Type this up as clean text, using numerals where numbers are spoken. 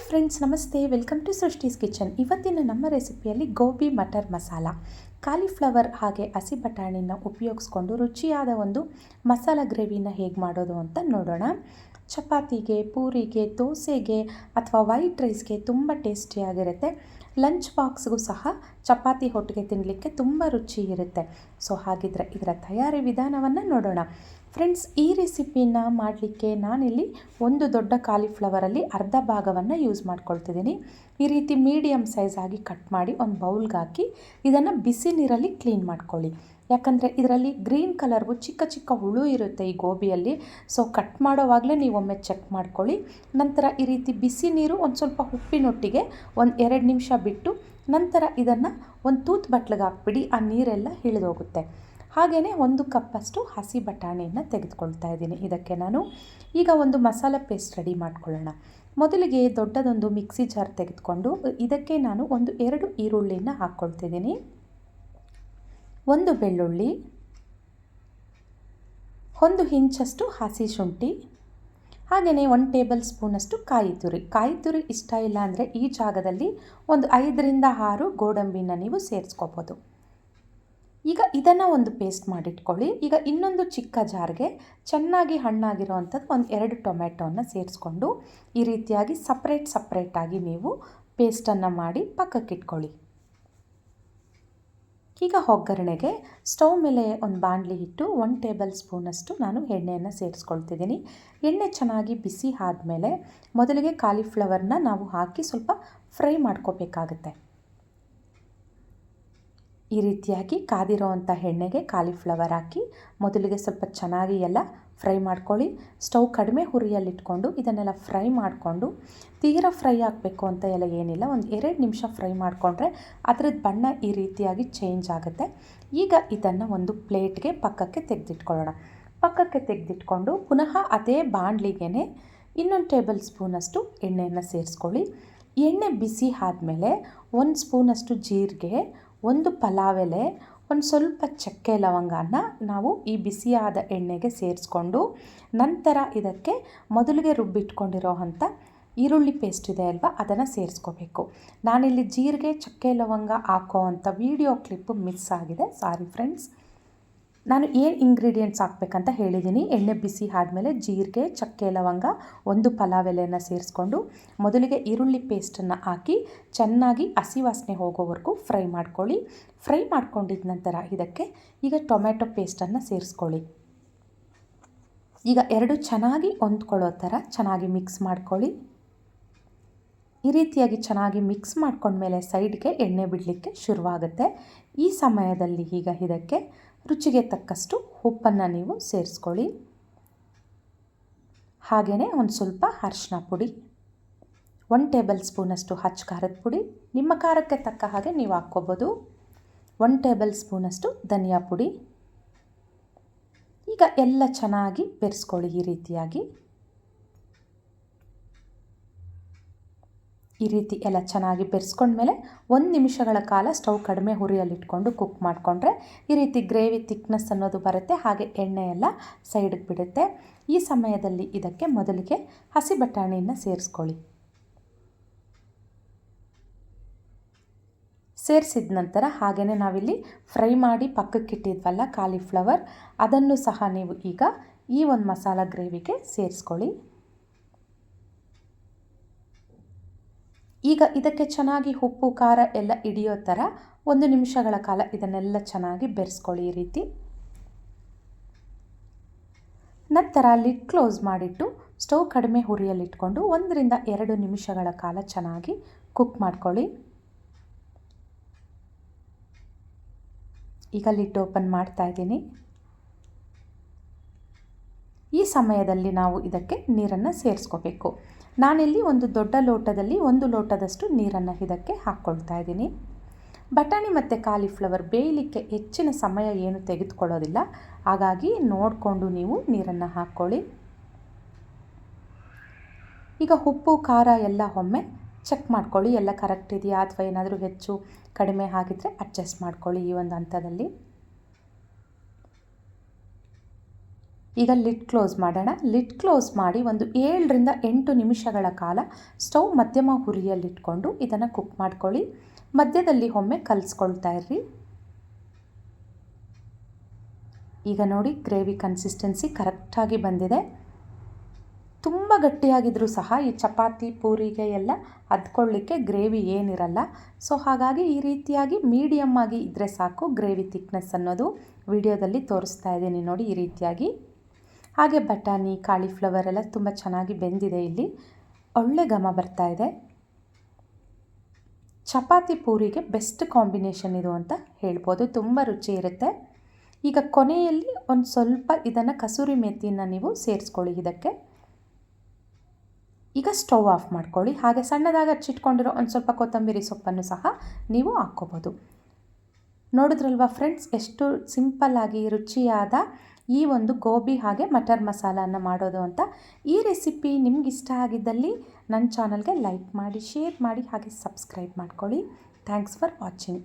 Friends, ನಮಸ್ತೆ. Welcome to Srishti's kitchen. ಇವತ್ತಿನ ನಮ್ಮ ರೆಸಿಪಿಯಲ್ಲಿ ಗೋಬಿ ಮಟರ್ ಮಸಾಲ, ಕಾಲಿಫ್ಲವರ್ ಹಾಗೆ ಹಸಿ ಬಟಾಣಿನ ಉಪಯೋಗಿಸ್ಕೊಂಡು ರುಚಿಯಾದ ಒಂದು ಮಸಾಲ ಗ್ರೇವಿನ ಹೇಗೆ ಮಾಡೋದು ಅಂತ ನೋಡೋಣ. ಚಪಾತಿಗೆ, ಪೂರಿಗೆ, ದೋಸೆಗೆ ಅಥವಾ ವೈಟ್ ರೈಸ್ಗೆ ತುಂಬ ಟೇಸ್ಟಿಯಾಗಿರುತ್ತೆ. ಲಂಚ್ ಬಾಕ್ಸ್ಗೂ ಸಹ ಚಪಾತಿ ಹೊಟ್ಟಿಗೆ ತಿನ್ನಲಿಕ್ಕೆ ತುಂಬ ರುಚಿ ಇರುತ್ತೆ. ಸೊ ಹಾಗಿದ್ರೆ ಇದರ ತಯಾರಿ ವಿಧಾನವನ್ನು ನೋಡೋಣ. ಫ್ರೆಂಡ್ಸ್, ಈ ರೆಸಿಪಿನ ಮಾಡಲಿಕ್ಕೆ ನಾನಿಲ್ಲಿ ಒಂದು ದೊಡ್ಡ ಕಾಲಿಫ್ಲವರಲ್ಲಿ ಅರ್ಧ ಭಾಗವನ್ನು ಯೂಸ್ ಮಾಡ್ಕೊಳ್ತಿದ್ದೀನಿ. ಈ ರೀತಿ ಮೀಡಿಯಮ್ ಸೈಜ್ ಆಗಿ ಕಟ್ ಮಾಡಿ ಒಂದು ಬೌಲ್ಗೆ ಹಾಕಿ ಇದನ್ನು ಬಿಸಿ ನೀರಲ್ಲಿ ಕ್ಲೀನ್ ಮಾಡ್ಕೊಳ್ಳಿ. ಯಾಕಂದರೆ ಇದರಲ್ಲಿ ಗ್ರೀನ್ ಕಲರ್ಗೂ ಚಿಕ್ಕ ಚಿಕ್ಕ ಹುಳು ಇರುತ್ತೆ ಈ ಗೋಬಿಯಲ್ಲಿ. ಸೊ ಕಟ್ ಮಾಡೋವಾಗಲೇ ನೀವು ಒಮ್ಮೆ ಚೆಕ್ ಮಾಡ್ಕೊಳ್ಳಿ. ನಂತರ ಈ ರೀತಿ ಬಿಸಿ ನೀರು ಒಂದು ಸ್ವಲ್ಪ ಉಪ್ಪಿನೊಟ್ಟಿಗೆ ಒಂದು 2 ನಿಮಿಷ ಬಿಟ್ಟು ನಂತರ ಇದನ್ನು ಒಂದು ತೂತ್ ಬಟ್ಲಿಗೆ ಹಾಕ್ಬಿಡಿ. ಆ ನೀರೆಲ್ಲ ಇಳಿದೋಗುತ್ತೆ. ಹಾಗೆಯೇ 1 ಕಪ್ಪಷ್ಟು ಹಸಿ ಬಟಾಣಿಯನ್ನು ತೆಗೆದುಕೊಳ್ತಾ ಇದ್ದೀನಿ. ಇದಕ್ಕೆ ನಾನು ಈಗ ಒಂದು ಮಸಾಲ ಪೇಸ್ಟ್ ರೆಡಿ ಮಾಡ್ಕೊಳ್ಳೋಣ. ಮೊದಲಿಗೆ ದೊಡ್ಡದೊಂದು ಮಿಕ್ಸಿ ಜಾರ್ ತೆಗೆದುಕೊಂಡು ಇದಕ್ಕೆ ನಾನು 2 ಈರುಳ್ಳಿನ ಹಾಕ್ಕೊಳ್ತಿದ್ದೀನಿ, 1 ಬೆಳ್ಳುಳ್ಳಿ, 1 ಇಂಚಷ್ಟು ಹಸಿ ಶುಂಠಿ, ಹಾಗೆಯೇ 1 ಟೇಬಲ್ ಸ್ಪೂನಷ್ಟು ಕಾಯಿ ತುರಿ ಇಷ್ಟ ಇಲ್ಲ ಅಂದರೆ ಈ ಜಾಗದಲ್ಲಿ ಒಂದು 5 ರಿಂದ 6 ಗೋಡಂಬಿನ ನೀವು ಸೇರಿಸ್ಕೋಬೋದು. ಈಗ ಇದನ್ನು ಒಂದು ಪೇಸ್ಟ್ ಮಾಡಿಟ್ಕೊಳ್ಳಿ. ಈಗ ಇನ್ನೊಂದು ಚಿಕ್ಕ ಜಾರ್ಗೆ ಚೆನ್ನಾಗಿ ಹಣ್ಣಾಗಿರೋ ಅಂಥದ್ದು 2 ಟೊಮೆಟೊನ ಸೇರಿಸ್ಕೊಂಡು ಈ ರೀತಿಯಾಗಿ ಸಪ್ರೇಟಾಗಿ ನೀವು ಪೇಸ್ಟನ್ನು ಮಾಡಿ ಪಕ್ಕಕ್ಕಿಟ್ಕೊಳ್ಳಿ. ಈಗ ಒಗ್ಗರಣೆಗೆ ಸ್ಟವ್ ಮೇಲೆ ಒಂದು ಬಾಣಲಿ ಇಟ್ಟು 1 ಟೇಬಲ್ ಸ್ಪೂನಷ್ಟು ನಾನು ಎಣ್ಣೆಯನ್ನು ಸೇರಿಸ್ಕೊಳ್ತಿದ್ದೀನಿ. ಎಣ್ಣೆ ಚೆನ್ನಾಗಿ ಬಿಸಿ ಆದಮೇಲೆ ಮೊದಲಿಗೆ ಕಾಲಿಫ್ಲವರ್ನ ನಾವು ಹಾಕಿ ಸ್ವಲ್ಪ ಫ್ರೈ ಮಾಡ್ಕೋಬೇಕಾಗತ್ತೆ. ಈ ರೀತಿಯಾಗಿ ಕಾದಿರೋವಂಥ ಎಣ್ಣೆಗೆ ಕಾಲಿಫ್ಲವರ್ ಹಾಕಿ ಮೊದಲಿಗೆ ಸ್ವಲ್ಪ ಚೆನ್ನಾಗಿ ಎಲ್ಲ ಫ್ರೈ ಮಾಡ್ಕೊಳ್ಳಿ. ಸ್ಟವ್ ಕಡಿಮೆ ಹುರಿಯಲ್ಲಿಟ್ಕೊಂಡು ಇದನ್ನೆಲ್ಲ ಫ್ರೈ ಮಾಡಿಕೊಂಡು, ತೀರಾ ಫ್ರೈ ಆಗಬೇಕು ಅಂತ ಎಲ್ಲ ಏನಿಲ್ಲ, ಒಂದು 2 ನಿಮಿಷ ಫ್ರೈ ಮಾಡಿಕೊಂಡ್ರೆ ಅದರದ್ದು ಬಣ್ಣ ಈ ರೀತಿಯಾಗಿ ಚೇಂಜ್ ಆಗುತ್ತೆ. ಈಗ ಇದನ್ನು ಒಂದು ಪ್ಲೇಟ್ಗೆ ಪಕ್ಕಕ್ಕೆ ತೆಗೆದಿಟ್ಕೊಂಡು ಪುನಃ ಅದೇ ಬಾಣಲಿಗೆ ಇನ್ನೊಂದು ಟೇಬಲ್ ಸ್ಪೂನಷ್ಟು ಎಣ್ಣೆಯನ್ನು ಸೇರಿಸ್ಕೊಳ್ಳಿ. ಎಣ್ಣೆ ಬಿಸಿ ಆದಮೇಲೆ 1 ಸ್ಪೂನಷ್ಟು ಜೀರಿಗೆ, 1 ಪಲಾವ್ ಎಲೆ, ಒಂದು ಸ್ವಲ್ಪ ಚಕ್ಕೆ ಲವಂಗನ ನಾವು ಈ ಬಿಸಿಯಾದ ಎಣ್ಣೆಗೆ ಸೇರಿಸ್ಕೊಂಡು ನಂತರ ಇದಕ್ಕೆ ಮೊದಲಿಗೆ ರುಬ್ಬಿಟ್ಕೊಂಡಿರೋ ಅಂಥ ಈರುಳ್ಳಿ ಪೇಸ್ಟ್ ಇದೆ ಅಲ್ವಾ, ಅದನ್ನು ಸೇರಿಸ್ಕೋಬೇಕು. ನಾನಿಲ್ಲಿ ಜೀರಿಗೆ ಚಕ್ಕೆ ಲವಂಗ ಹಾಕೋ ಅಂಥ ವಿಡಿಯೋ ಕ್ಲಿಪ್ಪು ಮಿಸ್ ಆಗಿದೆ, ಸಾರಿ ಫ್ರೆಂಡ್ಸ್. ನಾನು ಏನು ಇಂಗ್ರೀಡಿಯೆಂಟ್ಸ್ ಹಾಕಬೇಕಂತ ಹೇಳಿದ್ದೀನಿ. ಎಣ್ಣೆ ಬಿಸಿ ಆದಮೇಲೆ ಜೀರಿಗೆ ಚಕ್ಕೆ ಲವಂಗ 1 ಪಲಾವ್ ಎಲೆಯನ್ನು ಸೇರಿಸ್ಕೊಂಡು ಮೊದಲಿಗೆ ಈರುಳ್ಳಿ ಪೇಸ್ಟನ್ನು ಹಾಕಿ ಚೆನ್ನಾಗಿ ಹಸಿ ವಾಸನೆ ಹೋಗೋವರೆಗೂ ಫ್ರೈ ಮಾಡ್ಕೊಳ್ಳಿ. ಫ್ರೈ ಮಾಡ್ಕೊಂಡಿದ್ದ ನಂತರ ಇದಕ್ಕೆ ಈಗ ಟೊಮೆಟೊ ಪೇಸ್ಟನ್ನು ಸೇರಿಸ್ಕೊಳ್ಳಿ. ಈಗ 2 ಚೆನ್ನಾಗಿ ಹೊಂದ್ಕೊಳ್ಳೋ ಥರ ಚೆನ್ನಾಗಿ ಮಿಕ್ಸ್ ಮಾಡ್ಕೊಳ್ಳಿ. ಈ ರೀತಿಯಾಗಿ ಚೆನ್ನಾಗಿ ಮಿಕ್ಸ್ ಮಾಡ್ಕೊಂಡ್ಮೇಲೆ ಸೈಡ್ಗೆ ಎಣ್ಣೆ ಬಿಡಲಿಕ್ಕೆ ಶುರುವಾಗುತ್ತೆ. ಈ ಸಮಯದಲ್ಲಿ ಈಗ ಇದಕ್ಕೆ ರುಚಿಗೆ ತಕ್ಕಷ್ಟು ಉಪ್ಪನ್ನು ನೀವು ಸೇರಿಸ್ಕೊಳ್ಳಿ. ಹಾಗೆಯೇ ಒಂದು ಸ್ವಲ್ಪ ಅರಿಶಿನ ಪುಡಿ, 1 ಟೇಬಲ್ ಸ್ಪೂನಷ್ಟು ಅಚ್ಚ ಖಾರದ ಪುಡಿ, ನಿಮ್ಮ ಖಾರಕ್ಕೆ ತಕ್ಕ ಹಾಗೆ ನೀವು ಹಾಕ್ಕೋಬೋದು, 1 ಟೇಬಲ್ ಸ್ಪೂನಷ್ಟು ಧನಿಯಾ ಪುಡಿ. ಈಗ ಎಲ್ಲ ಚೆನ್ನಾಗಿ ಬೆರೆಸ್ಕೊಳ್ಳಿ. ಈ ರೀತಿ ಎಲ್ಲ ಚೆನ್ನಾಗಿ ಬೆರೆಸ್ಕೊಂಡ್ಮೇಲೆ 1 ನಿಮಿಷಗಳ ಕಾಲ ಸ್ಟವ್ ಕಡಿಮೆ ಹುರಿಯಲ್ಲಿಟ್ಕೊಂಡು ಕುಕ್ ಮಾಡಿಕೊಂಡ್ರೆ ಈ ರೀತಿ ಗ್ರೇವಿ ಥಿಕ್ನೆಸ್ ಅನ್ನೋದು ಬರುತ್ತೆ. ಹಾಗೆ ಎಣ್ಣೆ ಎಲ್ಲ ಸೈಡಿಗೆ ಬಿಡುತ್ತೆ. ಈ ಸಮಯದಲ್ಲಿ ಇದಕ್ಕೆ ಮೊದಲಿಗೆ ಹಸಿ ಬಟಾಣಿಯನ್ನು ಸೇರಿಸ್ಕೊಳ್ಳಿ. ಸೇರಿಸಿದ ನಂತರ ಹಾಗೆಯೇ ನಾವಿಲ್ಲಿ ಫ್ರೈ ಮಾಡಿ ಪಕ್ಕಕ್ಕಿಟ್ಟಿದ್ವಲ್ಲ ಕಾಲಿಫ್ಲವರ್, ಅದನ್ನು ಸಹ ನೀವು ಈಗ ಈ ಒಂದು ಮಸಾಲ ಗ್ರೇವಿಗೆ ಸೇರಿಸ್ಕೊಳ್ಳಿ. ಈಗ ಇದಕ್ಕೆ ಚೆನ್ನಾಗಿ ಉಪ್ಪು ಖಾರ ಎಲ್ಲ ಹಿಡಿಯೋ ಥರ 1 ನಿಮಿಷಗಳ ಕಾಲ ಇದನ್ನೆಲ್ಲ ಚೆನ್ನಾಗಿ ಬೆರೆಸ್ಕೊಳ್ಳಿ ಈ ರೀತಿ. ನಂತರ ಲಿಡ್ ಕ್ಲೋಸ್ ಮಾಡಿಟ್ಟು ಸ್ಟವ್ ಕಡಿಮೆ ಹುರಿಯಲ್ಲಿಟ್ಕೊಂಡು 1 ರಿಂದ 2 ನಿಮಿಷಗಳ ಕಾಲ ಚೆನ್ನಾಗಿ ಕುಕ್ ಮಾಡ್ಕೊಳ್ಳಿ. ಈಗ ಲಿಡ್ ಓಪನ್ ಮಾಡ್ತಾ ಇದ್ದೀನಿ. ಈ ಸಮಯದಲ್ಲಿ ನಾವು ಇದಕ್ಕೆ ನೀರನ್ನು ಸೇರಿಸ್ಕೋಬೇಕು. ನಾನಿಲ್ಲಿ ಒಂದು ದೊಡ್ಡ ಲೋಟದಲ್ಲಿ 1 ಲೋಟದಷ್ಟು ನೀರನ್ನು ಇದಕ್ಕೆ ಹಾಕ್ಕೊಳ್ತಾ ಇದ್ದೀನಿ. ಬಟಾಣಿ ಮತ್ತು ಕಾಲಿಫ್ಲವರ್ ಬೇಯಲಿಕ್ಕೆ ಹೆಚ್ಚಿನ ಸಮಯ ಏನು ತೆಗೆದುಕೊಳ್ಳೋದಿಲ್ಲ, ಹಾಗಾಗಿ ನೋಡಿಕೊಂಡು ನೀವು ನೀರನ್ನು ಹಾಕ್ಕೊಳ್ಳಿ. ಈಗ ಉಪ್ಪು ಖಾರ ಎಲ್ಲ ಒಮ್ಮೆ ಚೆಕ್ ಮಾಡ್ಕೊಳ್ಳಿ, ಎಲ್ಲ ಕರೆಕ್ಟ್ ಇದೆಯಾ ಅಥವಾ ಏನಾದರೂ ಹೆಚ್ಚು ಕಡಿಮೆ ಆಗಿದ್ದರೆ ಅಡ್ಜಸ್ಟ್ ಮಾಡ್ಕೊಳ್ಳಿ ಈ ಒಂದು ಹಂತದಲ್ಲಿ. ಈಗ ಲಿಡ್ ಕ್ಲೋಸ್ ಮಾಡೋಣ. ಲಿಡ್ ಕ್ಲೋಸ್ ಮಾಡಿ ಒಂದು 7ರಿಂದ 8 ನಿಮಿಷಗಳ ಕಾಲ ಸ್ಟವ್ ಮಧ್ಯಮ ಹುರಿಯಲ್ಲಿಟ್ಕೊಂಡು ಇದನ್ನು ಕುಕ್ ಮಾಡ್ಕೊಳ್ಳಿ. ಮಧ್ಯದಲ್ಲಿ ಒಮ್ಮೆ ಕಲಿಸ್ಕೊಳ್ತಾ ಇರ್ರಿ. ಈಗ ನೋಡಿ ಗ್ರೇವಿ ಕನ್ಸಿಸ್ಟೆನ್ಸಿ ಕರೆಕ್ಟಾಗಿ ಬಂದಿದೆ. ತುಂಬ ಗಟ್ಟಿಯಾಗಿದ್ದರೂ ಸಹ ಈ ಚಪಾತಿ ಪೂರಿಗೆ ಎಲ್ಲ ಅದ್ಕೊಳ್ಳಿಕ್ಕೆ ಗ್ರೇವಿ ಏನಿರಲ್ಲ. ಸೊ ಹಾಗಾಗಿ ಈ ರೀತಿಯಾಗಿ ಮೀಡಿಯಮ್ ಆಗಿ ಇದ್ದರೆ ಸಾಕು. ಗ್ರೇವಿ ಥಿಕ್ನೆಸ್ ಅನ್ನೋದು ವಿಡಿಯೋದಲ್ಲಿ ತೋರಿಸ್ತಾ ಇದ್ದೀನಿ ನೋಡಿ ಈ ರೀತಿಯಾಗಿ. ಹಾಗೆ ಬಟಾಣಿ ಕಾಲಿಫ್ಲವರ್ ಎಲ್ಲ ತುಂಬ ಚೆನ್ನಾಗಿ ಬೆಂದಿದೆ. ಇಲ್ಲಿ ಒಳ್ಳೆ ಘಮ ಬರ್ತಾ ಇದೆ. ಚಪಾತಿ ಪೂರಿಗೆ ಬೆಸ್ಟ್ ಕಾಂಬಿನೇಷನ್ ಇದು ಅಂತ ಹೇಳ್ಬೋದು. ತುಂಬ ರುಚಿ ಇರುತ್ತೆ. ಈಗ ಕೊನೆಯಲ್ಲಿ ಒಂದು ಸ್ವಲ್ಪ ಇದನ್ನು ಕಸೂರಿ ಮೇಥಿಯನ್ನು ನೀವು ಸೇರಿಸ್ಕೊಳ್ಳಿ ಇದಕ್ಕೆ. ಈಗ ಸ್ಟವ್ ಆಫ್ ಮಾಡ್ಕೊಳ್ಳಿ. ಹಾಗೆ ಸಣ್ಣದಾಗಿ ಹಚ್ಚಿಟ್ಕೊಂಡಿರೋ ಒಂದು ಸ್ವಲ್ಪ ಕೊತ್ತಂಬರಿ ಸೊಪ್ಪನ್ನು ಸಹ ನೀವು ಹಾಕ್ಕೋಬೋದು. ನೋಡಿದ್ರಲ್ವಾ ಫ್ರೆಂಡ್ಸ್, ಎಷ್ಟು ಸಿಂಪಲ್ಲಾಗಿ ರುಚಿಯಾದ ಈ ಒಂದು ಗೋಬಿ ಹಾಗೆ ಮಟರ್ ಮಸಾಲನ್ನು ಮಾಡೋದು ಅಂತ. ಈ ರೆಸಿಪಿ ನಿಮ್ಗೆ ಇಷ್ಟ ಆಗಿದ್ದಲ್ಲಿ ನನ್ನ ಚಾನಲ್ಗೆ ಲೈಕ್ ಮಾಡಿ, ಶೇರ್ ಮಾಡಿ, ಹಾಗೆ ಸಬ್ಸ್ಕ್ರೈಬ್ ಮಾಡ್ಕೊಳ್ಳಿ. Thanks for watching.